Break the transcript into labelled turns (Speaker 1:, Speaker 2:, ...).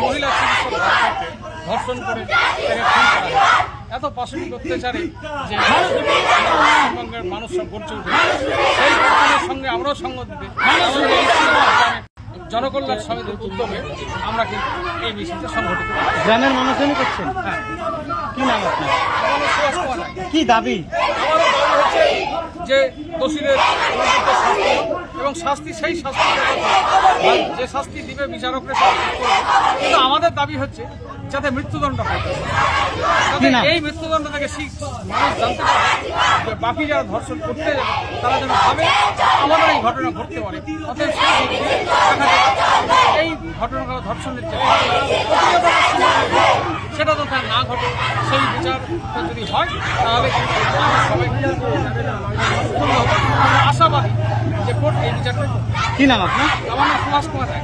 Speaker 1: মহিলা চিকিৎসক ধর্ষণ করে তাকে খুন করা হয়। এত পাশবিক অত্যাচারে যে পশ্চিমবঙ্গের মানুষ সব গড়ছে উঠে, সেই ঘটনার সঙ্গে আমরাও সঙ্গ দিতে জনকল্যাণ সমিতির উদ্যোগে আমরা কিন্তু এই মিছিলটা সংগঠিত করি।
Speaker 2: গ্রামের মানুষজনই করছেন?
Speaker 1: হ্যাঁ।
Speaker 2: কি নাম আপনার?
Speaker 1: আমার নাম সুভাষ কুমার রায়।
Speaker 2: কি দাবি?
Speaker 1: আমারও দাবি হচ্ছে যে দোষীদের উপযুক্ত শাস্তি হোক এবং শাস্তি সেই শাস্তি যে শাস্তি দিবে বিচারকরা শাস্তি করবে। কিন্তু আমাদের দাবি হচ্ছে যাতে মৃত্যুদণ্ড হয়, যাতে এই মৃত্যুদণ্ড থেকে মানুষ জানতে পারে যে বাকি যারা ধর্ষণ করতে যাবে তারা যেন ভাবে আমাদের এই ঘটনা ঘটতে পারে। অতএব সেই দিক দিয়ে দেখা যায় এই ঘটনা ধর্ষণের যে প্রতিনিয়ত সেটা তো তার না ঘটে, সেই বিচারটা যদি হয় তাহলে কিন্তু আমরা সবাই আশাবাদী যে কোর্ট এই বিচারটা।
Speaker 2: কি নাম আপনার?
Speaker 1: আমার নাম সুভাষ কুমার রায়।